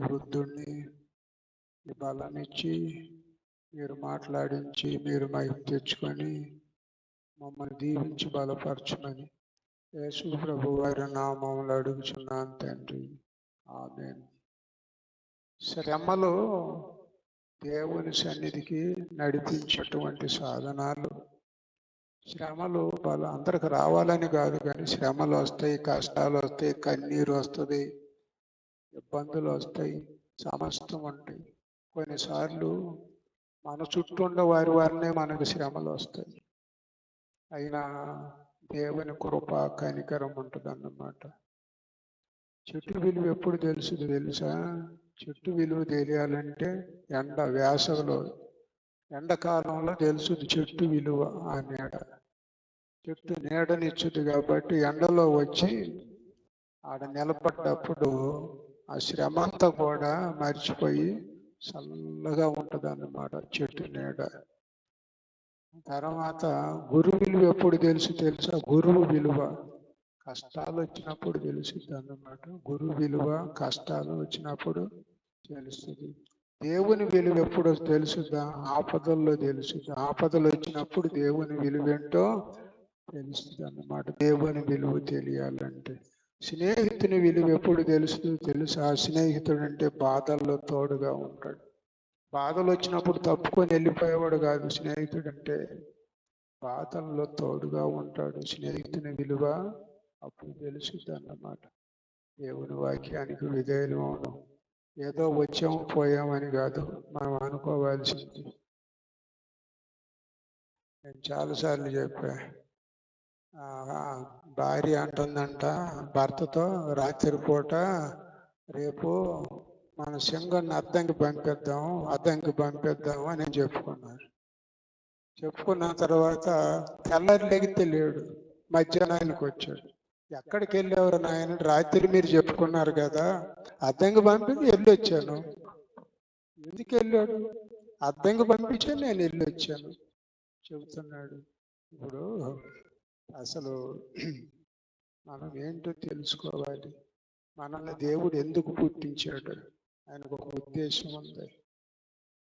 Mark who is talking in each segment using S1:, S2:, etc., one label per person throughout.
S1: వృద్ధుణ్ణి ఈ బలాన్నిచ్చి మీరు మాట్లాడించి మీరు మహిమ తెచ్చుకొని మమ్మల్ని దీవించి బలపరచమని యేసు ప్రభు వారి నామములో అడుగుచున్నాను తండ్రి. ఆమేన్. శ్రమలు దేవుని సన్నిధికి నడిపించేటువంటి సాధనాలు. శ్రమలు అందరికి రావాలని కాదు, కానీ శ్రమలు వస్తాయి, కష్టాలు వస్తాయి, కన్నీరు వస్తుంది, ఇబ్బందులు వస్తాయి, సమస్తం ఉంటాయి. కొన్నిసార్లు మన చుట్టూ ఉన్న వారినే మనకు శ్రమలు వస్తాయి. అయినా దేవుని కృప కనికరం ఉంటుంది అన్నమాట. చెట్టు విలువ ఎప్పుడు తెలుసా? చెట్టు విలువ తెలియాలంటే వేసవిలో ఎండాకాలంలో తెలుసుది చెట్టు విలువ. ఆ నీడ, చెట్టు నీడనిచ్చుది కాబట్టి ఎండలో వచ్చి ఆడ నిలబడ్డప్పుడు ఆ శ్రమ అంతా కూడా మర్చిపోయి చల్లగా ఉంటుంది అన్నమాట చెట్టు నీడ. తర్వాత గురువు విలువ ఎప్పుడు తెలుసా? గురువు విలువ కష్టాలు వచ్చినప్పుడు తెలుస్తుంది అన్నమాట. గురువు విలువ కష్టాలు వచ్చినప్పుడు తెలుస్తుంది. దేవుని విలువ ఎప్పుడు తెలుసుదా? ఆపదల్లో తెలుస్తుంది. ఆపదలు వచ్చినప్పుడు దేవుని విలువ ఏంటో తెలుస్తుంది అన్నమాట. దేవుని విలువ తెలియాలంటే స్నేహితుని విలువ ఎప్పుడు తెలుసా? స్నేహితుడు అంటే బాధల్లో తోడుగా ఉంటాడు. బాధలు వచ్చినప్పుడు తప్పుకొని వెళ్ళిపోయేవాడు కాదు స్నేహితుడు అంటే. బాధల్లో తోడుగా ఉంటాడు. స్నేహితుని విలువ అప్పుడు తెలుస్తుంది అన్నమాట. దేవుని వాక్యానికి విధేయులు అవడం, ఏదో వచ్చాము పోయామని కాదు మనం అనుకోవాల్సింది. నేను చాలాసార్లు చెప్పా, భార్య అంటుందంట భర్తతో రాత్రి పూట, రేపు మన సింగన్ని అద్దంకి పంపిద్దాము అని చెప్పుకున్నారు. చెప్పుకున్న తర్వాత తెల్లారి లెగితే లేడు, మధ్యాహ్నానికి వచ్చాడు. ఎక్కడికి వెళ్ళేవారు నాయన? రాత్రి మీరు చెప్పుకున్నారు కదా, అద్దంకి పంపించి వెళ్ళి వచ్చాను. ఎందుకు వెళ్ళాడు? అద్దంకి పంపించే నేను వెళ్ళి వచ్చాను చెబుతున్నాడు. ఇప్పుడు అసలు మనం ఏంటో తెలుసుకోవాలి. మనల్ని దేవుడు ఎందుకు పుట్టించాడు? ఆయనకు ఒక ఉద్దేశం ఉంది.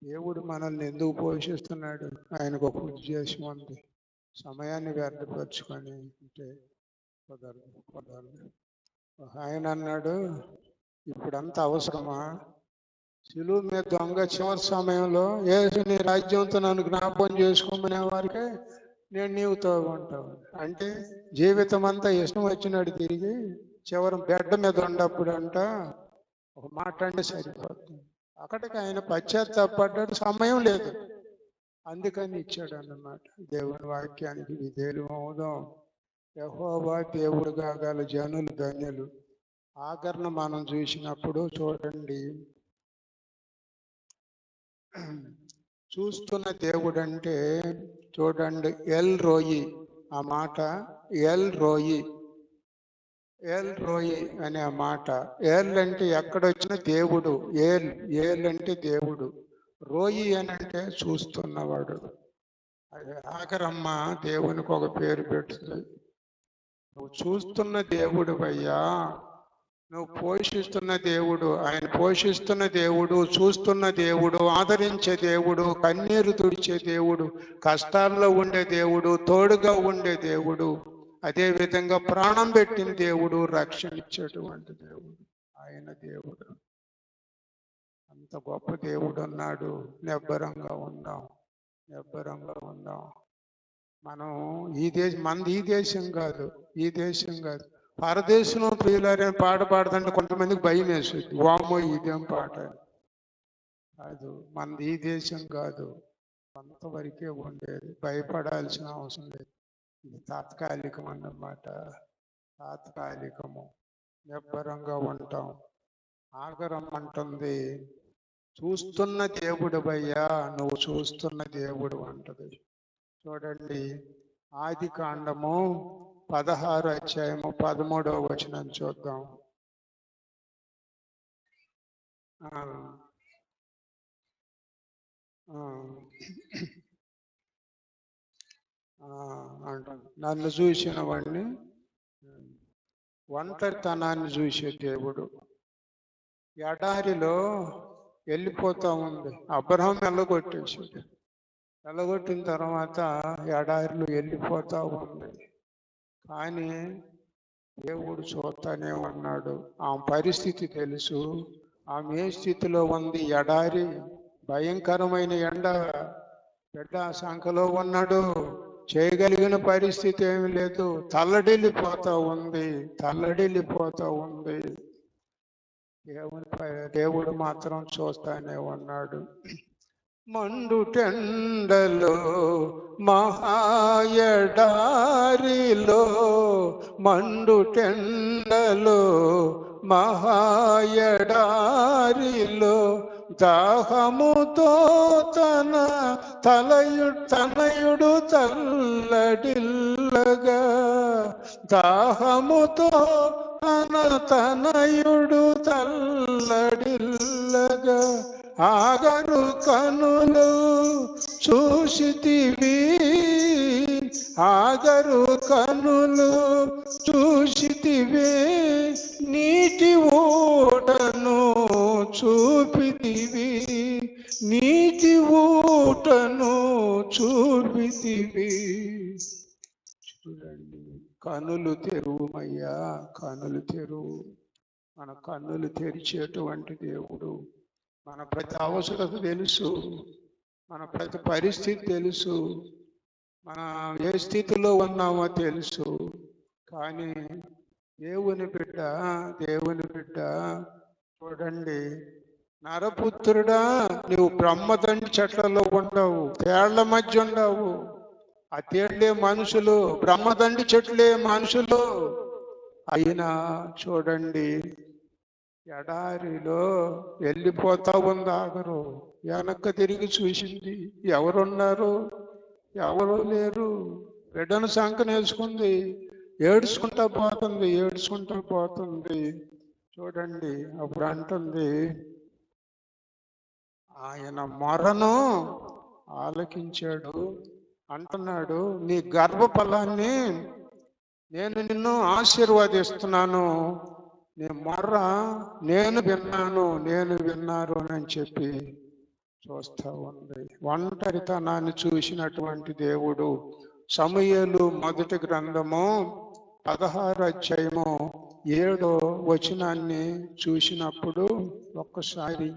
S1: దేవుడు మనల్ని ఎందుకు పోషిస్తున్నాడు? ఆయనకు ఒక ఉద్దేశం ఉంది. సమయాన్ని వ్యర్థపరచుకొని అంటే కుదరదు. ఆయన అన్నాడు, ఇప్పుడంతా అవసరమా? శిలువ మీద దొంగ చివరి సమయంలో యేసు నీ రాజ్యంతో నన్ను జ్ఞాపకం చేసుకోమనే వారికే నేను నీవుతో ఉంటావు అంటే, జీవితం అంతా ఇష్టం వచ్చినాడు తిరిగి చివరి బెడ్ మీద ఉన్నప్పుడు అంట ఒక మాట అంటే సరిపోతుంది. అక్కడికి ఆయన పశ్చాత్తాపడ్డాడు, సమయం లేదు, అందుకని ఇచ్చాడు అన్నమాట. దేవుని వాక్యానికి విధేయులు అవుదాం. యెహోవా దేవుడుగా గల జనులు ధన్యులు. ఆఖరణ మనం చూసినప్పుడు చూడండి, చూస్తున్న దేవుడు అంటే చూడండి, ఎల్ రోయి, ఆ మాట ఎల్ రోయి అనే ఆ మాట. ఏల్ అంటే ఎక్కడొచ్చిన దేవుడు, ఏల్ అంటే దేవుడు, రోయి అని అంటే చూస్తున్నవాడు. అది ఆఖరమ్మ దేవునికి ఒక పేరు పెడుతుంది. నువ్వు చూస్తున్న దేవుడు అయ్యా, నువ్వు పోషిస్తున్న దేవుడు. ఆయన పోషిస్తున్న దేవుడు, చూస్తున్న దేవుడు, ఆదరించే దేవుడు, కన్నీరు తుడిచే దేవుడు, కష్టాల్లో ఉండే దేవుడు, తోడుగా ఉండే దేవుడు, అదే విధంగా ప్రాణం పెట్టిన దేవుడు, రక్షణ ఇచ్చేటువంటి దేవుడు ఆయన దేవుడు. అంత గొప్ప దేవుడు అన్నాడు. నిబ్బరంగా ఉందాం. మనం మనది ఈ దేశం కాదు. పరదేశంలో ప్రియులారే పాట పాడుతుంటే కొంతమందికి భయం వేస్తుంది, వామో ఇదేం పాట కాదు. మనది ఈ దేశం కాదు, కొంతవరకే ఉండేది, భయపడాల్సిన అవసరం లేదు. ఇది తాత్కాలికం అన్నమాట. తాత్కాలికము. నిబ్బరంగా ఉంటాం. ఆగరమ్మంటుంది, చూస్తున్న దేవుడు అయ్యా, నువ్వు చూస్తున్న దేవుడు అంటది. చూడండి, ఆది కాండము 16 అధ్యాయము 13వ వచనం చూద్దాం. అంటాను, నన్ను చూసిన వాడిని, ఒంటరితనాన్ని చూసే దేవుడు. ఎడారిలో వెళ్ళిపోతా ఉంది. అబ్రహాం వెళ్ళగొట్టేశాడు. వెళ్ళగొట్టిన తర్వాత ఎడారిలో వెళ్ళిపోతా ఉంది. కానీ దేవుడు చూస్తానే ఉన్నాడు. ఆ పరిస్థితి తెలుసు. ఆమె ఏ స్థితిలో ఉంది? ఎడారి, భయంకరమైన ఎండ, బిడ్డ సంఖలో ఉన్నాడు. చేయగలిగిన పరిస్థితి ఏమి లేదు. తల్లడిల్లిపోతా ఉంది. దేవుడు మాత్రం చూస్తానే ఉన్నాడు. మండుటెండలో మహాయడారిలో, మండుటెండలో మహాయడారిలో, దాహముతో తనయుడు తల్లడిల్లగా, దాహముతో తనయుడు తల్లడిల్లగా, ఆగరు కనులు చూసితివి, ఆగరు కనులు చూసితివి, నీటి ఊటను చూపితివి, నీటి ఊటను చూపితివి. చూడండి, కనులు తెరువుమయ్యా, కనులు తెరువు. మన కన్నులు తెరిచేటువంటి దేవుడు. మన ప్రతి అవసరత తెలుసు, మన ప్రతి పరిస్థితి తెలుసు, మన ఏ స్థితిలో ఉన్నామో తెలుసు. కానీ దేవుని బిడ్డ చూడండి, నరపుత్రుడా, నువ్వు బ్రహ్మదండి చెట్లలో ఉండవు, తేళ్ల మధ్య ఉండవు. ఆ తేళ్లే మనుషులు, బ్రహ్మదండి చెట్లే మనుషులు. అయినా చూడండి, ఎడారిలో వెళ్ళిపోతా ఉంది. ఆగరు వెనక్కి తిరిగి చూసింది. ఎవరున్నారు? ఎవరు లేరు. బిడ్డను సంకనేసుకుంది, ఏడ్చుకుంటా పోతుంది. చూడండి, అప్పుడు అంటుంది, ఆయన మొరను ఆలకించాడు. అంటున్నాడు, నీ గర్భఫలాన్ని నేను నిన్ను ఆశీర్వదిస్తున్నాను, నీ మొర్ర నేను విన్నాను అని చెప్పి చూస్తా ఉంది. ఒంటరితనాన్ని చూసినటువంటి దేవుడు. సమూయేలు మొదటి గ్రంథము 16వ అధ్యాయము 7వ వచనాన్ని చూసినప్పుడు ఒక్కసారి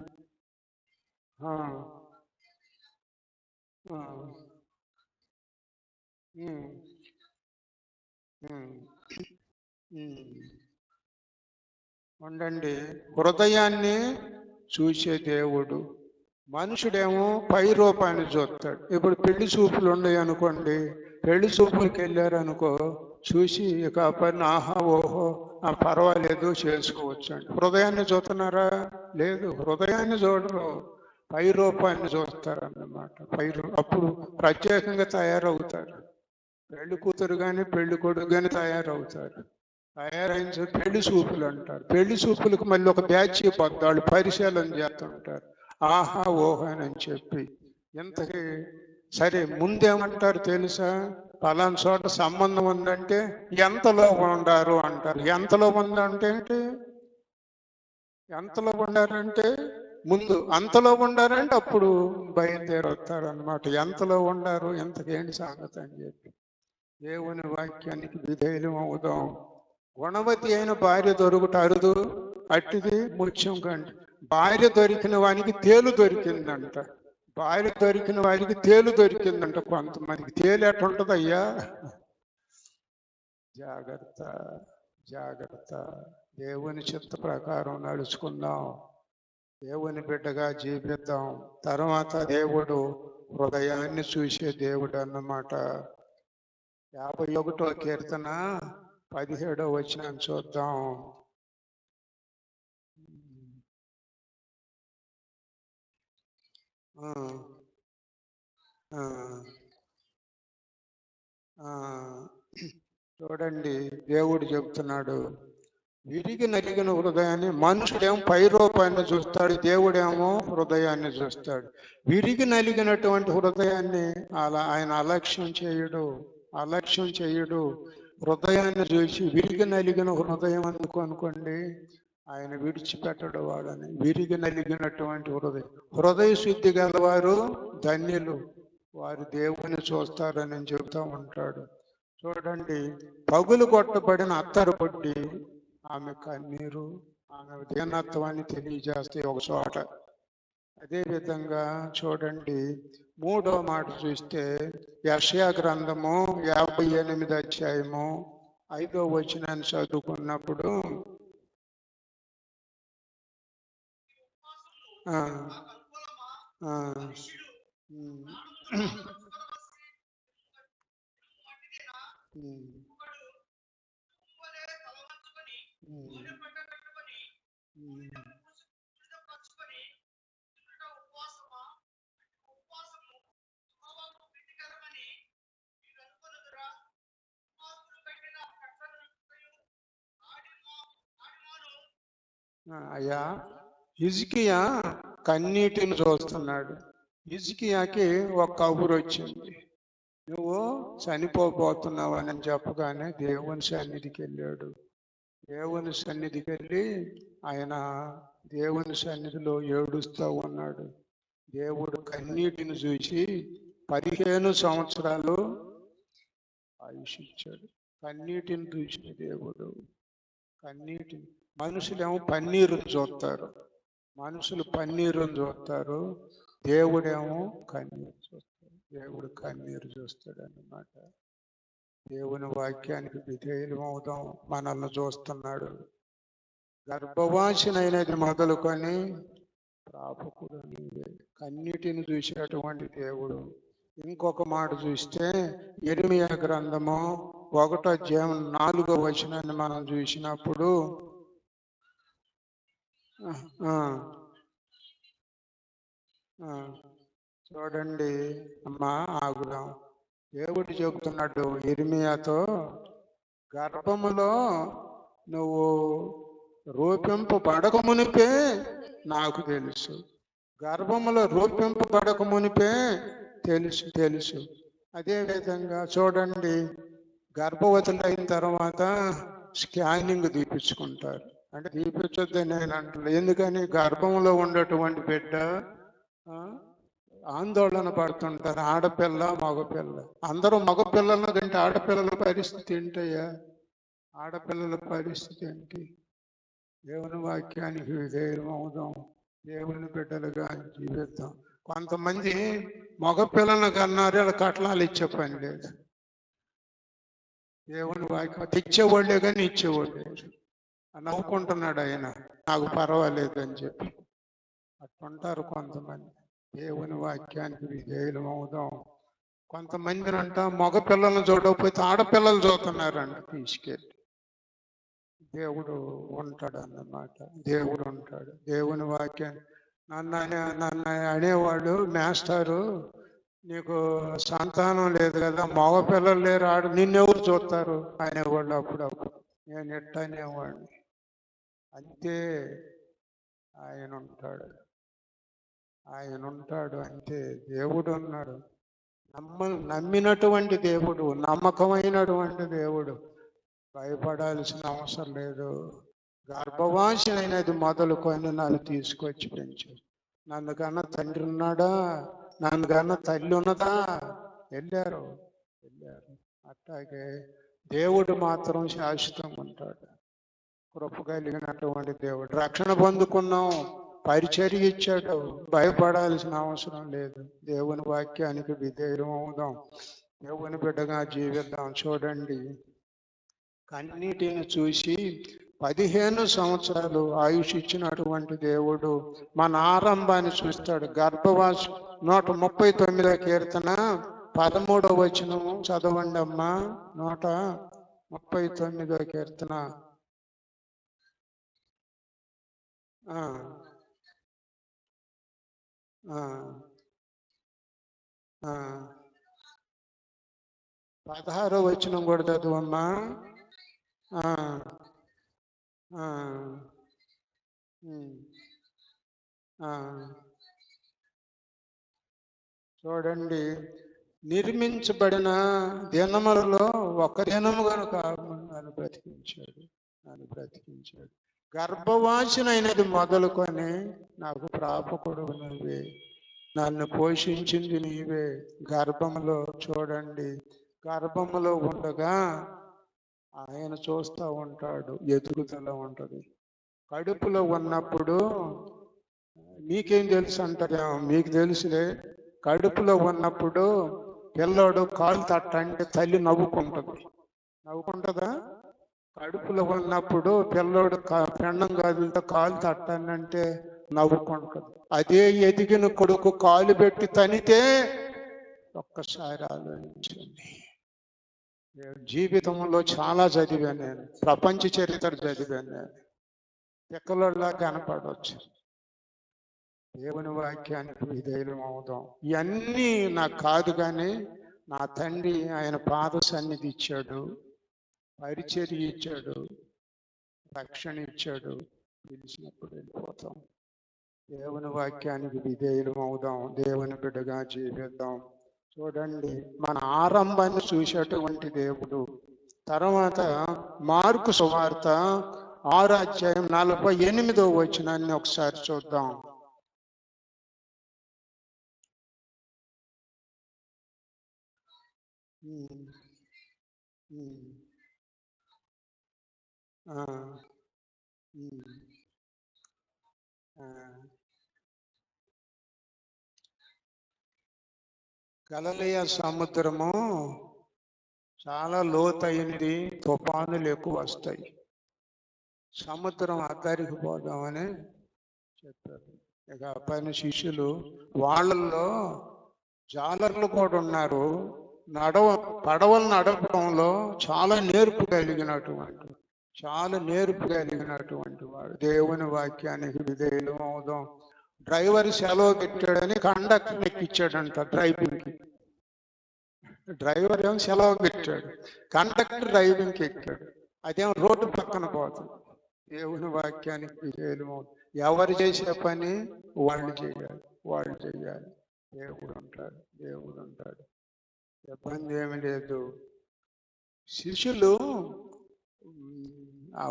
S1: ఉండండి. హృదయాన్ని చూసే దేవుడు. మనుషుడేమో పై రూపాన్ని చూస్తాడు. ఇప్పుడు పెళ్లి చూపులు ఉన్నాయి అనుకోండి, పెళ్లి చూపులకి వెళ్ళారు అనుకో, చూసి ఇక పని ఆహా ఓహో పర్వాలేదు చేసుకోవచ్చు అండి. హృదయాన్ని చూస్తున్నారా? లేదు, హృదయాన్ని చూడరు, పై రూపాన్ని చూస్తారు అన్నమాట. అప్పుడు ప్రత్యేకంగా తయారవుతారు. పెళ్లి కూతురు కానీ పెళ్లి కొడుకు కానీ తయారవుతారు. తయారైన పెళ్లి చూపులు అంటారు. పెళ్లి చూపులకు మళ్ళీ ఒక బ్యాచ్ వాళ్ళు పరిశీలన చేస్తుంటారు, ఆహా ఓహో అని చెప్పి. ఇంతకీ సరే, ముందేమంటారు తెలుసా? పలానా చోట సంబంధం ఉందంటే ఎంతలో ఉండారు అంటారు. ఎంతలో ఉందంటే ఏంటి? ఎంతలో ఉండారంటే ముందు, అంతలో ఉండారంటే అప్పుడు బయలుదేరి వస్తారు అన్నమాట. ఎంతలో ఉండారు, ఎంతకేంటి సంగతి అని చెప్పి. దేవుని వాక్యానికి విధేయులం అవుదాం. గుణవతి అయిన భార్య దొరుకుట అరుదు, అట్టిది ముత్యం కండి. భార్య దొరికిన వానికి తేలు దొరికిందంట. భార్య దొరికిన వారికి తేలు దొరికిందంట. కొంతమందికి తేలు ఎట్టుంటదయ్యా? జాగ్రత్త. దేవుని చిత్త ప్రకారం నడుచుకుందాం, దేవుని బిడ్డగా జీవిద్దాం. తర్వాత దేవుడు హృదయాన్ని చూసే దేవుడు అన్నమాట. 51వ కీర్తన 17వ వచనం చూద్దాం. చూడండి, దేవుడు చెబుతున్నాడు, విరిగి నలిగిన హృదయాన్ని. మనుషుడేమో పై రూపాన్ని చూస్తాడు, దేవుడేమో హృదయాన్ని చూస్తాడు. విరిగి నలిగినటువంటి హృదయాన్ని ఆయన అలక్ష్యం చేయడు. హృదయాన్ని చూసి విరిగి నలిగిన హృదయం అనుకోండి, ఆయన విడిచిపెట్టడు వాడని. విరిగి నలిగినటువంటి హృదయ శుద్ధి గలవారు ధన్యులు, వారు దేవుని చూస్తారని చెబుతూ ఉంటాడు. చూడండి, పగులు కొట్టబడిన అత్తరు కొట్టి ఆమె కన్నీరు, ఆమె దీనత్వాన్ని తెలియజేస్తాయి ఒక చోట. అదే విధంగా చూడండి, 3వ మాట చూస్తే యెషయా గ్రంథము 58 అధ్యాయము 5వ వచనాన్ని చదువుకున్నప్పుడు అయ్యా, హిజ్కియా కన్నీటిని చూస్తున్నాడు. హిజ్కియాకి ఒక కబురు వచ్చింది, నువ్వు చనిపోబోతున్నావు అని చెప్పగానే దేవుని సన్నిధికి వెళ్ళాడు. దేవుని సన్నిధికి వెళ్ళి ఆయన దేవుని సన్నిధిలో ఏడుస్తూ ఉన్నాడు. దేవుడు కన్నీటిని చూసి 15 సంవత్సరాలు ఆయుష్ ఇచ్చాడు. కన్నీటిని చూసిన దేవుడు, కన్నీటిని, మనుషులేమో పన్నీరుని చూస్తారు, మనుషులు పన్నీరుని చూస్తారు, దేవుడేమో కన్నీరు చూస్తాడు. దేవుడు కన్నీరు చూస్తాడు అన్నమాట. దేవుని వాక్యానికి విధేయులు అవుదాం. మనల్ని చూస్తున్నాడు. గర్భవాసినైనది మొదలుకొని ప్రాపకుడు నీవే. కన్నీటిని చూసేటువంటి దేవుడు. ఇంకొక మాట చూస్తే యెరెమీయా గ్రంథము 1వ అధ్యాయం 4వ వచనాన్ని మనం చూసినప్పుడు చూడండి అమ్మా, ఆగుదాం. దేవుడు చెబుతున్నాడు యెరెమీయాతో, గర్భములో నువ్వు రూపింపబడక మునిపే నాకు తెలుసు, గర్భములో రూపింపబడక మునిపే తెలుసు. అదేవిధంగా చూడండి, గర్భవతులు అయిన తర్వాత స్కానింగ్ తీపించుకుంటారు. అంటే తీపించొద్దని నేను అంటున్నాను. ఎందుకని? గర్భంలో ఉన్నటువంటి బిడ్డ ఆందోళన పడుతుంటారు. ఆడపిల్ల మగపిల్ల, అందరూ మగపిల్లల కంటే ఆడపిల్లల పరిస్థితి ఏంటయ్యా? ఆడపిల్లల పరిస్థితి ఏంటి? దేవుని వాక్యానికి విధేయం అవుదాం, దేవుని బిడ్డలుగా జీవిద్దాం. కొంతమంది మగపిల్లలను కన్నారు, వాళ్ళ కట్నాలు ఇచ్చే పని లేదు. దేవుని వాక్యం తెచ్చేవాళ్ళే కానీ ఇచ్చేవాళ్ళు లేరు. నవ్వుకుంటున్నాడు ఆయన, నాకు పర్వాలేదు అని చెప్పి. అట్టుంటారు కొంతమంది. దేవుని వాక్యానికి విధేయులం అవుదాం. కొంతమందిని అంట మగపిల్లలను చూడకపోతే ఆడపిల్లలు చూస్తున్నారంట తీసుకెళ్ళి. దేవుడు ఉంటాడు అన్నమాట. దేవుడు ఉంటాడు. దేవుని వాక్యాన్ని నన్ను అనేవాడు, మాస్టారు నీకు సంతానం లేదు కదా, మగపిల్లలు లేరు, నిన్నెవరు చూస్తారు అనేవాళ్ళు. అప్పుడప్పుడు నేను ఎట్ట అనేవాడిని. అంతే, ఆయన ఉంటాడు అంతే. దేవుడు ఉన్నాడు. నమ్మినటువంటి దేవుడు, నమ్మకమైనటువంటి దేవుడు. భయపడాల్సిన అవసరం లేదు. గర్భవాసి అయినది మొదలుకొని నన్ను తీసుకొచ్చి పెంచు. నన్ను కన్నా తండ్రి ఉన్నాడా, నన్ను కన్నా తల్లి ఉన్నదా? వెళ్ళారు. అట్లాగే దేవుడు మాత్రం శాశ్వతంగా ఉంటాడు. కృప కలిగినటువంటి దేవుడు. రక్షణ పొందుకున్నాం, పరిచర్య ఇచ్చాడు, భయపడాల్సిన అవసరం లేదు. దేవుని వాక్యానికి విధేయం అవుదాం, దేవుని బిడ్డగా జీవిద్దాం. చూడండి, కన్నీటిని చూసి 15 సంవత్సరాలు ఆయుష్ ఇచ్చినటువంటి దేవుడు మన ఆరంభాన్ని చూస్తాడు. గర్భవాసి 139వ కీర్తన 13వ వచనం చదవండి అమ్మా. 139వ కీర్తన. ఆ 16వ వచనం కూడా చదువమ్మా. చూడండి, నిర్మించబడిన దినములలో ఒక దినము కనుక నన్ను బ్రతికించాడు. గర్భవాసినైనది మొదలుకొని నాకు ప్రాపకుడు నువ్వే, నన్ను పోషించింది నీవే. గర్భంలో చూడండి, గర్భంలో ఉండగా ఆయన చూస్తూ ఉంటాడు, ఎదుగుదల ఉంటుంది. కడుపులో ఉన్నప్పుడు మీకేం తెలుసు అంటారేమో, మీకు తెలుసులే. కడుపులో ఉన్నప్పుడు పిల్లోడు కాలు తట్టంటే తల్లి నవ్వుకుంటుందా? కడుపులో ఉన్నప్పుడు పిల్లోడు పెండం కాదులతో కాలు తట్టానంటే నవ్వుకుంటుంది. అదే ఎదిగిన కొడుకు కాలు పెట్టి తనితే ఒక్కసారి ఆలోచించండి. జీవితంలో చాలా చదివాను నేను, ప్రపంచ చరిత్ర చదివాను నేను. పిక్కలోళ్ళలా కనపడవచ్చు. దేవుని వాక్యానికి విధేయులం అవుదాం. ఇవన్నీ నాకు కాదు, కానీ నా తండ్రి ఆయన పాద సన్నిధి ఇచ్చాడు, పరిచర్య ఇచ్చాడు, రక్షణ ఇచ్చాడు. పిలిచినప్పుడు వెళ్ళిపోతాం. దేవుని వాక్యానికి విధేయులం అవుదాం, దేవుని బిడ్డగా జీవిద్దాం. చూడండి, మన ఆరంభాన్ని చూసేటువంటి దేవుడు. తర్వాత మార్కు సువార్త 6:48 ఒకసారి చూద్దాం. గలిలయ సముద్రము చాలా లోతైనది, తుఫానులు ఎక్కువ వస్తాయి. సముద్రం అద్దరికి పోదామని చెప్పారు. ఇక పైన శిష్యులు, వాళ్ళల్లో జాలర్లు కూడా ఉన్నారు. పడవలు నడపడంలో చాలా నేర్పు కలిగినటువంటి వాడు. దేవుని వాక్యానికి విధేయులం అవుదాం. డ్రైవర్ సెలవు పెట్టాడని కండక్టర్ ఎక్కించాడంట డ్రైవింగ్కి. డ్రైవర్ ఏమో సెలవు పెట్టాడు, కండక్టర్ డ్రైవింగ్కి ఎక్కాడు. అదేమో రోడ్డు పక్కన పోతుంది. దేవుని వాక్యానికి విధేయులం అవుతాం. ఎవరు చేసే పని వాళ్ళు చేయాలి. దేవుడు ఉంటాడు. ఇబ్బంది ఏమి లేదు. శిష్యులు ఆ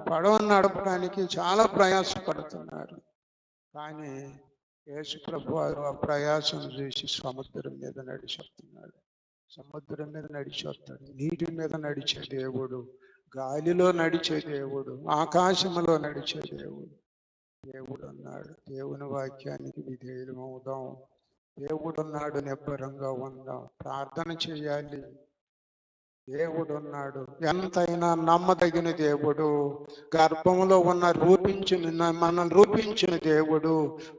S1: పడవను నడపడానికి చాలా ప్రయాసపడుతున్నారు. కానీ యేసు ప్రభు వారు ఆ ప్రయాసం చేసి సముద్రం మీద నడిచొస్తాడు. నీటి మీద నడిచే దేవుడు, గాలిలో నడిచే దేవుడు, ఆకాశంలో నడిచే దేవుడు అన్నాడు. దేవుని వాక్యానికి విధేయులం అవుదాం. దేవుడు ఉన్నాడు, నిబ్బరంగా ఉందాం. ప్రార్థన చేయాలి. దేవుడు ఉన్నాడు, ఎంతైనా నమ్మదగిన దేవుడు. గర్భంలో మనల్ని రూపించిన దేవుడు,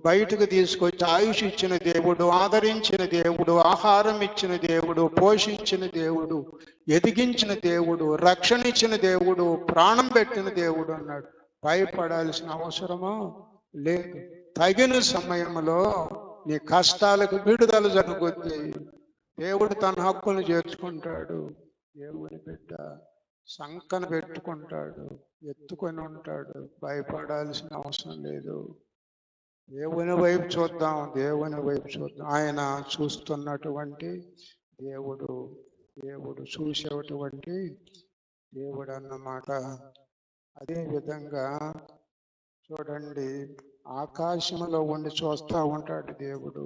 S1: బయటకు తీసుకొచ్చి ఆయుష్ ఇచ్చిన దేవుడు, ఆదరించిన దేవుడు, ఆహారం ఇచ్చిన దేవుడు, పోషించిన దేవుడు, ఎదిగించిన దేవుడు, రక్షణ ఇచ్చిన దేవుడు, ప్రాణం పెట్టిన దేవుడు అన్నాడు. భయపడాల్సిన అవసరమో లేదు. తగిన సమయంలో నీ కష్టాలకు విడుదల జరుగుద్ది. దేవుడు తన హక్కును చేర్చుకుంటాడు. దేవుని బిడ్డ సంకన పెట్టుకుంటాడు, ఎత్తుకొని ఉంటాడు. భయపడాల్సిన అవసరం లేదు. దేవుని వైపు చూద్దాం. ఆయన చూస్తున్నటువంటి దేవుడు చూసేటువంటి దేవుడు అన్నమాట. అదే విధంగా చూడండి, ఆకాశంలో ఉండి చూస్తూ ఉంటాడు దేవుడు.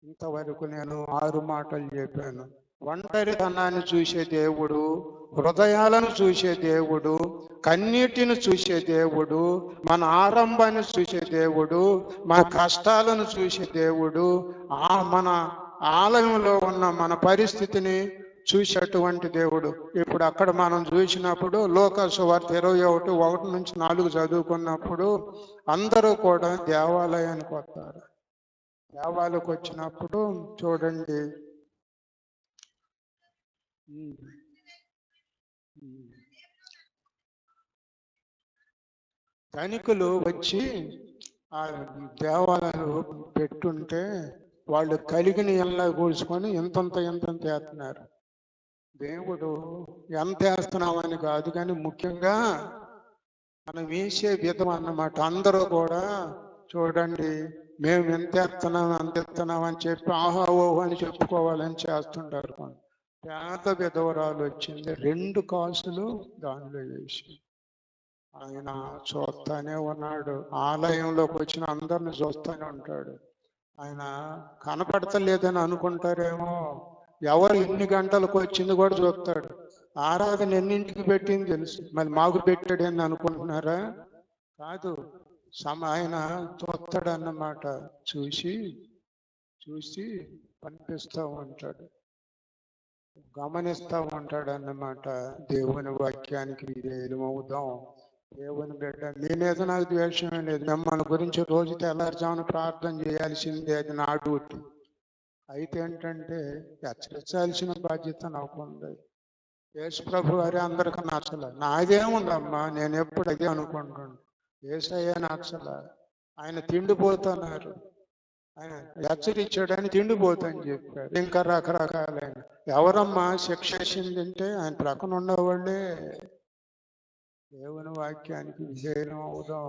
S1: ఇంతవరకు నేను 6 మాటలు చెప్పాను. ఒంటరితనాన్ని చూసే దేవుడు, హృదయాలను చూసే దేవుడు, కన్నీటిని చూసే దేవుడు, మన ఆరంభాన్ని చూసే దేవుడు, మన కష్టాలను చూసే దేవుడు, మన ఆలయంలో ఉన్న మన పరిస్థితిని చూసేటువంటి దేవుడు. ఇప్పుడు అక్కడ మనం చూసినప్పుడు లోకాసు వార్త 21:1-4 చదువుకున్నప్పుడు అందరూ కూడా దేవాలయానికి వస్తారు. దేవాలయకు వచ్చినప్పుడు చూడండి, ధనికులు వచ్చి ఆ దేవాలయాలు పెట్టుంటే వాళ్ళు కలిగిన ఎలా కూర్చుకొని ఎంతంత వేస్తున్నారు. దేవుడు ఎంత వేస్తున్నామని కాదు, కానీ ముఖ్యంగా మనం వేసే విధం అన్నమాట. అందరూ కూడా చూడండి, మేము ఎంత ఎత్తున్నాం అని చెప్పి ఆహా ఓహో అని చెప్పుకోవాలని చేస్తుంటారు. పేద విధవరాలు వచ్చింది, 2 కాసులు దానిలో వేసి ఆయన చూస్తానే ఉన్నాడు. ఆలయంలోకి వచ్చిన అందరిని చూస్తూనే ఉంటాడు. ఆయన కనపడతలేదని అనుకుంటారేమో. ఎవరు ఎన్ని గంటలకు వచ్చింది కూడా చూస్తాడు. ఆరాధన ఎన్నింటికి పెట్టింది తెలుసు. మరి మాకు పెట్టాడని అనుకుంటున్నారా? కాదు. ఆయన చూస్తాడన్నమాట. చూసి చూసి పంపిస్తూ ఉంటాడు, గమనిస్తూ ఉంటాడు అన్నమాట. దేవుని వాక్యానికి విధేయులమవుదాం. దేవుని బిడ్డ, మీ మీద నాకు ద్వేషమే లేదు. మిమ్మల్ని గురించి రోజు తెల్లారుజామున ప్రార్థన చేయాల్సిందే, అది నా డ్యూటీ. అయితే ఏంటంటే హెచ్చరించాల్సిన బాధ్యత నాకు ఉంది. యేసు ప్రభు వారి అందరికీ నచ్చల. నాదేముందమ్మా, నేను ఎప్పుడు అదే అనుకుంటాను. యేసయ్య నచ్చల. ఆయన తిండిపోతున్నారు. ఆయన హెచ్చరించాడని తిండిపోతని చెప్పారు. ఇంకా రకరకాలైన ఎవరమ్మా శిక్ష వేసిందంటే ఆయన ప్రక్కన ఉండేవాళ్ళే. దేవుని వాక్యానికి విధేయం అవుదాం.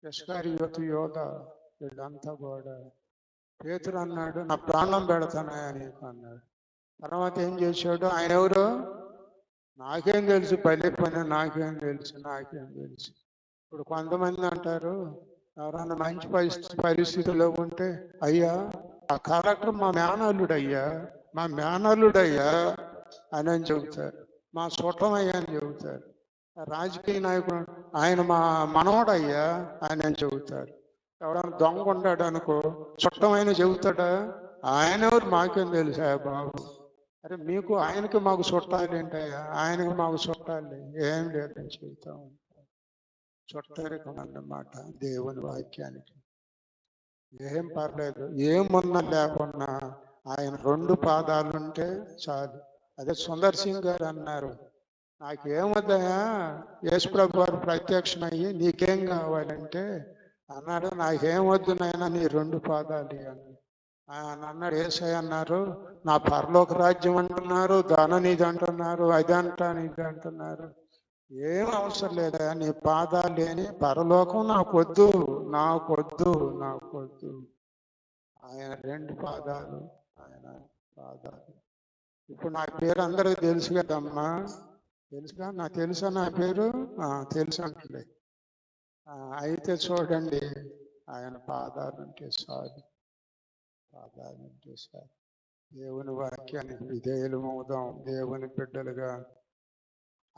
S1: ఇస్కరియోతు యోధ వీళ్ళంతా కూడా. పేతురు అన్నాడు, నా ప్రాణం పెడతానయా నీకు అన్నాడు. తర్వాత ఏం చేశాడు? ఆయన ఎవరు? నాకేం తెలుసు, పల్లె పని నాకేం తెలుసు. ఇప్పుడు కొంతమంది అంటారు, ఎవరన్నా మంచి పరిస్థితిలో ఉంటే, అయ్యా ఆ కలెక్టర్ మా మేనల్లుడయ్యా అని చెబుతారు. మా చుట్టమయ్యా అని చెబుతారు. రాజకీయ నాయకుడు ఆయన మా మనవడయ్యా అని చెబుతారు. ఎవడన్నా దొంగ ఉన్నాడు అనుకో, చుట్టమైన చెబుతాడా? ఆయన ఎవరు మాకేం తెలుసా బాబు. అరే మీకు ఆయనకి మాకు చుట్టాలు ఏంటయ్యా? ఆయనకి మాకు చుట్టాలు ఏం లేదని చెబుతా ఉంటాం. చుట్టరికం అన్నమాట దేవుని వాక్యానికి. ఏం పర్లేదు, ఏమున్నా లేకున్నా ఆయన 2 పాదాలుంటే చాలు. అదే సుందర్ సింగ్ గారు అన్నారు, నాకేమొద్దయా, యేసుప్రభు వారు ప్రత్యక్షమయ్యి నీకేం కావాలంటే అన్నాడు, నాకేమొద్దు నాయనా నీ 2 పాదాలు అని. ఆయన అన్నాడు, యేసయ్య అన్నారు, నా పరలోక రాజ్యం అంటున్నారు, ధననిధి అంటున్నారు, అదంటాను ఇది అంటున్నారు. ఏం అవసరం లేదా, నీ పాదాలు లేని పరలోకం నాకొద్దు. ఆయన 2 పాదాలు, ఆయన పాదాలు. ఇప్పుడు నా పేరు అందరికి తెలుసు కదమ్మా. తెలుసుగా? నాకు తెలుసా నా పేరు? తెలుసు అంటలే. అయితే చూడండి, ఆయన పాదాలుంటే చాలు. దేవుని వాక్యానికి విధేయులమవుదాం. దేవుని బిడ్డలుగా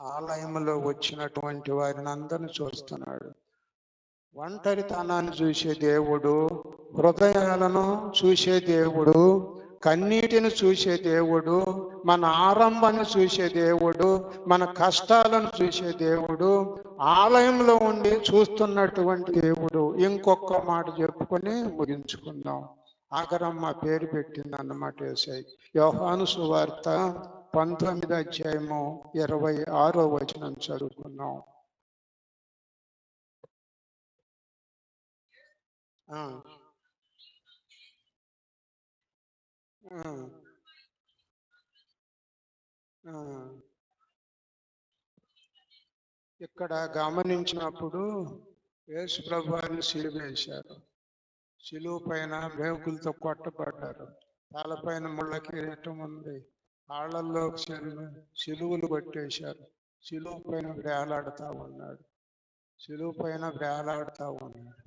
S1: ఆలయంలో వచ్చినటువంటి వారిని అందరిని చూస్తున్నాడు. ఒంటరితనాన్ని చూసే దేవుడు, హృదయాలను చూసే దేవుడు, కన్నీటిని చూసే దేవుడు, మన ఆరంభాన్ని చూసే దేవుడు, మన కష్టాలను చూసే దేవుడు, ఆలయంలో ఉండి చూస్తున్నటువంటి దేవుడు. ఇంకొక మాట చెప్పుకొని ముగించుకుందాం. ఆఖరమ్మ పేరు పెట్టింది అన్నమాట యేసయ్య. యోహాను సువార్త 19వ అధ్యాయము 26వ వచనం చదువుకున్నాం. ఇక్కడ గమనించినప్పుడు యేసు ప్రభువారిని సిలువేశారు. సిలువ పైన మేకులతో కొట్టబడ్డారు. తలపైన ముళ్ళ కిరీటం ఉంది. కాళ్ళల్లో సిలువలు కొట్టేశారు. సిలువ పైన వేలాడుతూ ఉన్నాడు.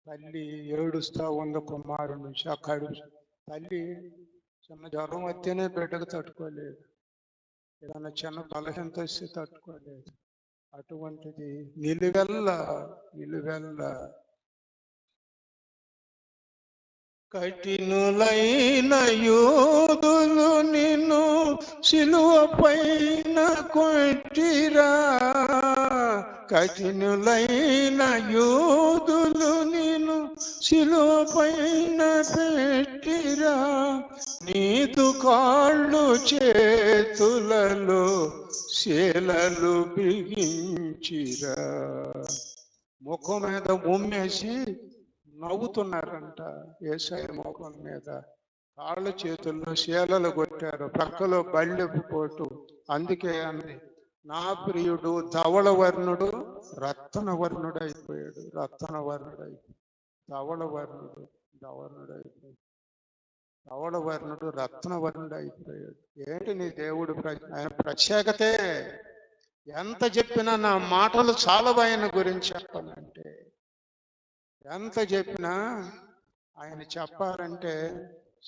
S1: తల్లి ఏడుస్తూ ఉంది కుమారుడు నుంచి. అక్కడు తల్లి చిన్న జ్వరం వస్తేనే బిడ్డకు తట్టుకోలేదు, ఏదన్నా చిన్న బలహీనత వస్తే తట్టుకోలేదు. అటువంటిది నిలువెల్ల కఠినులైన యూదులు నిన్ను సిలువ పైన కొట్టిరా. కఠినులైన యూదులు నిన్ను సిలువ పైన పెట్టిరా. నీదు కాళ్ళు చేతులలో శీలలు బిగించిరా. ముఖం మీద ఉమ్మేసి నవ్వుతున్నారంట యేసయ్య ముఖం మీద. కాళ్ళ చేతుల్లో శీలలు కొట్టారు, ప్రక్కలో బళ్ళెపు పోటు. అందుకే అంది, నా ప్రియుడు ధవళ వర్ణుడు రత్న వర్ణుడు అయిపోయాడు. ధవళ వర్ణుడు రత్న వర్ణుడు అయిపోయాడు. ఏంటి నీ దేవుడు? ఆయన ప్రత్యేకతే. ఎంత చెప్పినా నా మాటలు చాలవు ఆయన గురించి చెప్పాలంటే. ఎంత చెప్పినా ఆయన చెప్పాలంటే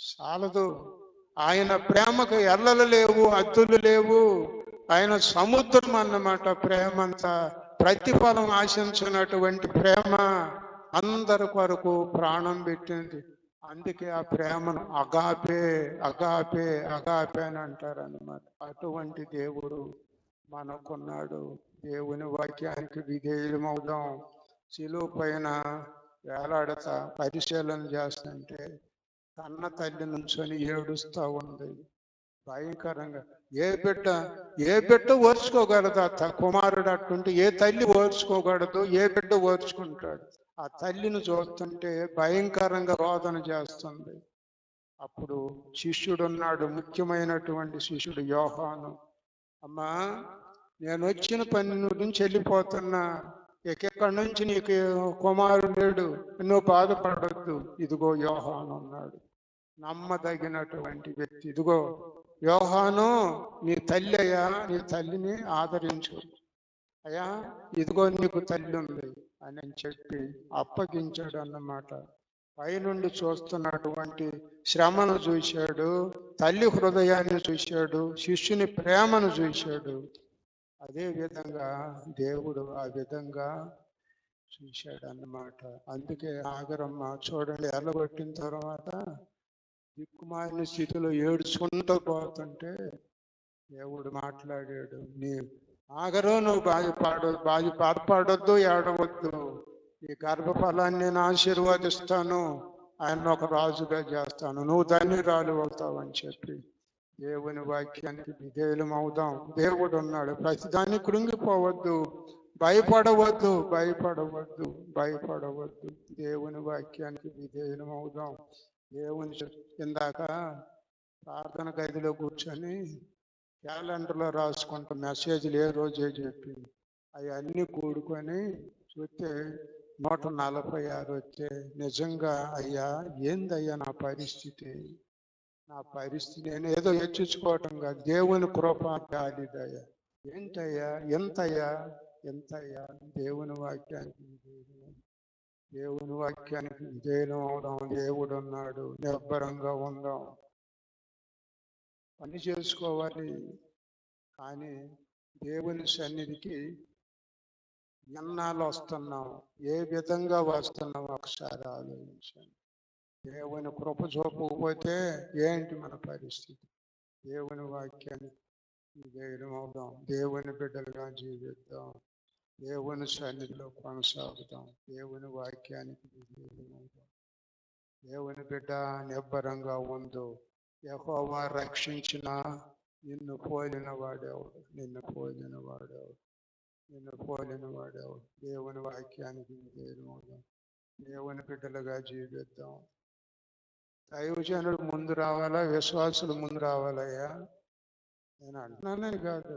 S1: చాలదు. ఆయన ప్రేమకు ఎల్లలు లేవు, హద్దులు లేవు. ఆయన సముద్రం అన్నమాట ప్రేమంతా. ప్రతిఫలం ఆశించినటువంటి ప్రేమ, అందరి కొరకు ప్రాణం పెట్టింది. అందుకే ఆ ప్రేమను అగాపే అగాపే అగాపే అని అంటారు అన్నమాట. అటువంటి దేవుడు మనకున్నాడు. దేవుని వాక్యానికి విధేయులమవుదాం. శిలువ పైన వేలాడతా పరిశీలన చేస్తుంటే కన్న తల్లి నుంచొని ఏడుస్తూ ఉంది భయంకరంగా. ఏ బిడ్డ ఓర్చుకోగలదు? కుమారుడు అట్టుంటే ఏ తల్లి ఓర్చుకోగలదు? ఏ బిడ్డ ఓర్చుకుంటాడు? ఆ తల్లిని చూస్తుంటే భయంకరంగా రోదన చేస్తుంది. అప్పుడు శిష్యుడున్నాడు, ముఖ్యమైనటువంటి శిష్యుడు యోహాను. అమ్మా, నేను వచ్చిన పని నుంచి వెళ్ళిపోతున్నా, ఎక్కడి నుంచి నీకు కుమారుడు లేడు, నువ్వు బాధపడొద్దు. ఇదిగో యోహాను ఉన్నాడు, నమ్మదగినటువంటి వ్యక్తి. ఇదిగో యోహాను, నీ తల్లి అయ్యా, నీ తల్లిని ఆదరించు అయ్యా, ఇదిగో నీకు తల్లి ఉంది అని చెప్పి అప్పగించాడు అన్నమాట. పైనుండి చూస్తున్నటువంటి శ్రమను చూశాడు, తల్లి హృదయాన్ని చూశాడు, శిష్యుని ప్రేమను చూశాడు. అదే విధంగా దేవుడు ఆ విధంగా చూశాడు అన్నమాట. అందుకే ఆగరమ్మ చూడండి, ఎల్లగొట్టిన తర్వాత దిక్కుమాలిన స్థితిలో ఏడ్చుకుంటూ పోతుంటే దేవుడు మాట్లాడాడు, నీ ఆగరు, నువ్వు బాధపడొద్దు, ఏడవద్దు. ఈ గర్భఫలాన్ని నేను ఆశీర్వదిస్తాను, ఆయన ఒక రాజుగా చేస్తాను, నువ్వు ధన్యురాలు అవుతావు అని చెప్పి దేవుని వాక్యానికి విధేయులం అవుదాం. దేవుడు ఉన్నాడు. ప్రతిదాన్ని కృంగిపోవద్దు, భయపడవద్దు, భయపడవద్దు, భయపడవద్దు. దేవుని వాక్యానికి విధేయులం అవుదాం. దేవుని ఇందాక ప్రార్థన గదిలో కూర్చొని క్యాలెండర్లో రాసుకుంటా మెసేజ్లు ఏ రోజే చెప్పి అవన్నీ కూడుకొని చూస్తే 146 వస్తే నిజంగా అయ్యా, ఏందయ్యా నా పరిస్థితి? నేను ఏదో హెచ్చించుకోవటం కాదు, దేవుని కృప గాలిదయ్యా. ఏంటయ్యా, ఎంతయ్యా, ఎంతయ్యా? దేవుని వాక్యానికి విధేయులం అవుదాం. దేవుడు ఉన్నాడు, నిబ్బరంగా ఉందాం. పని చేసుకోవాలి, కానీ దేవుని సన్నిధికి ఎన్నాళ్ళు వస్తున్నాం, ఏ విధంగా వస్తున్నాం ఒకసారి ఆలోచించండి. దేవుని కృప చూపకపోతే ఏంటి మన పరిస్థితి? దేవుని వాక్యానికి విధేయులం అవుదాం. దేవుని బిడ్డలుగా జీవిద్దాం. దేవుని సన్నిధిలో కొనసాగుదాం. దేవుని వాక్యానికి విధేయులం అవుదాం. దేవుని బిడ్డ నిబ్బరంగా ఉందో. యెహోవా రక్షించిన నిన్ను పోలిన వాడేవాడు, నిన్ను పోలిన వాడేవాడు, నిన్ను పోలిన వాడేవాడు. దేవుని వాక్యానికి విధేయులం అవుదాం. దేవుని బిడ్డలుగా జీవిద్దాం. దైవజనుడు ముందు రావాలా, విశ్వాసులు ముందు రావాలయ్యా? నేను అంటున్నానని కాదు,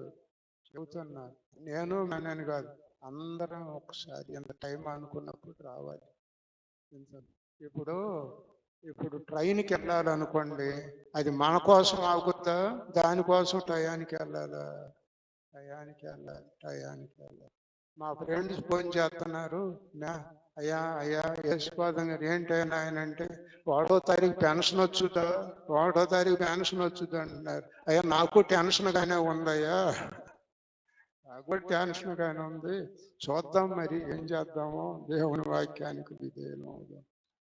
S1: చెబుతున్నా. నేను నన్నని కాదు, అందరం ఒకసారి ఎంత టైం అనుకున్నప్పుడు రావాలి. ఇప్పుడు ట్రైన్కి వెళ్ళాలనుకోండి, అది మన కోసం ఆగుతా, దానికోసం టయానికి వెళ్ళాలా? టయానికి వెళ్ళాలి. మా ఫ్రెండ్స్ ఫోన్ చేస్తున్నారు, అయ్యా యేసుపాదం గారు ఏంటైనా ఆయన అంటే, 1వ తారీఖు పెన్షన్ వచ్చుదా అంటున్నారు. అయ్యా, నాకు టెన్షన్గానే ఉందయ్యా, నాకు టెన్షన్గానే ఉంది. చూద్దాం మరి ఏం చేద్దామో. దేవుని వాక్యానికి విధేయులం అవుదాం.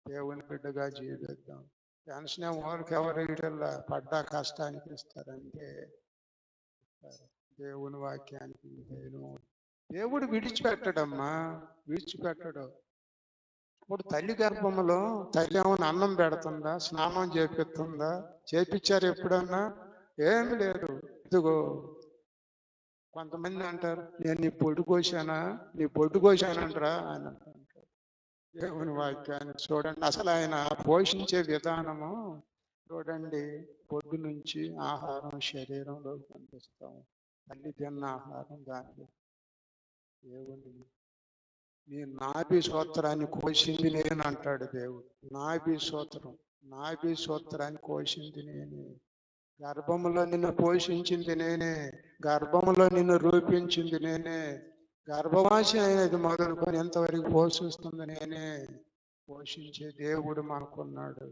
S1: దేవుని బిడ్డగా జీవిద్దాం. టెన్షన్ ఎవరు ఇటల్లా, పడ్డా కష్టానికి ఇస్తారంటే దేవుని వాక్యానికి విధేయులం అవుదాం. దేవుడు విడిచిపెట్టడమ్మా, విడిచిపెట్టడు. ఇప్పుడు తల్లి గర్భంలో తల్లి ఏమైనా అన్నం పెడుతుందా, స్నానం చేపిస్తుందా? చేపించారు ఎప్పుడన్నా? ఏమి లేదు. ఇదిగో కొంతమంది అంటారు, నేను నీ బొడ్డు కోశానంటరా అని అంటారు. దేవుని వాక్యాన్ని చూడండి, అసలు ఆయన పోషించే విధానము చూడండి. బొడ్డు నుంచి ఆహారం శరీరంలో పంపిస్తాము. తల్లి తిన్న ఆహారం దానికి. దేవుని నీ నాభి సూత్రాన్ని కోసింది నేను అంటాడు దేవుడు. నాభి సూత్రాన్ని కోసింది నేనే. గర్భములో నిన్ను పోషించింది నేనే, గర్భములో నిన్ను రూపించింది నేనే, గర్భవాసి అయినది మొదలుకొని ఎంతవరకు పోషిస్తుంది నేనే. పోషించే దేవుడు మాకున్నాడు.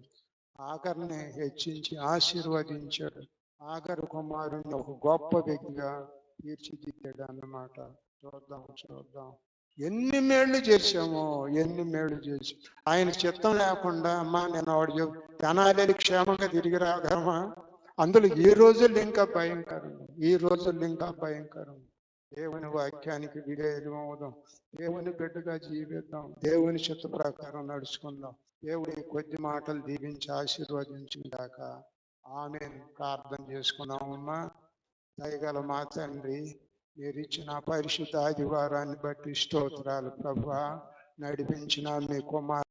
S1: ఆఖరిని హెచ్చించి ఆశీర్వదించాడు. ఆఖరి కుమారుని ఒక గొప్ప వ్యక్తిగా తీర్చిదిద్దాడు అన్నమాట. చూద్దాం ఎన్ని మేళ్లు చేశామో, ఎన్ని మేళ్లు చేసి ఆయన చిత్తం లేకుండా అమ్మా నేను వాడు తెనాలి క్షేమంగా తిరిగి రాగలమా? అందులో ఈ రోజుల్లో ఇంకా భయంకరం. దేవుని వాక్యానికి విధేయులం అవుదాం, దేవుని బిడ్డగా జీవిద్దాం, దేవుని చిత్త ప్రకారం నడుచుకుందాం. దేవుడి కొద్ది మాటలు దీవించి ఆశీర్వదించుగాక. ఆమేన్. ప్రార్థన చేసుకున్నామమ్మా. దయగల మా తండ్రి, మీరు ఇచ్చిన పరిశుద్ధ ఆదివారాన్ని బట్టి స్తోత్రాలు ప్రభువా. నడిపించిన మీ కుమార్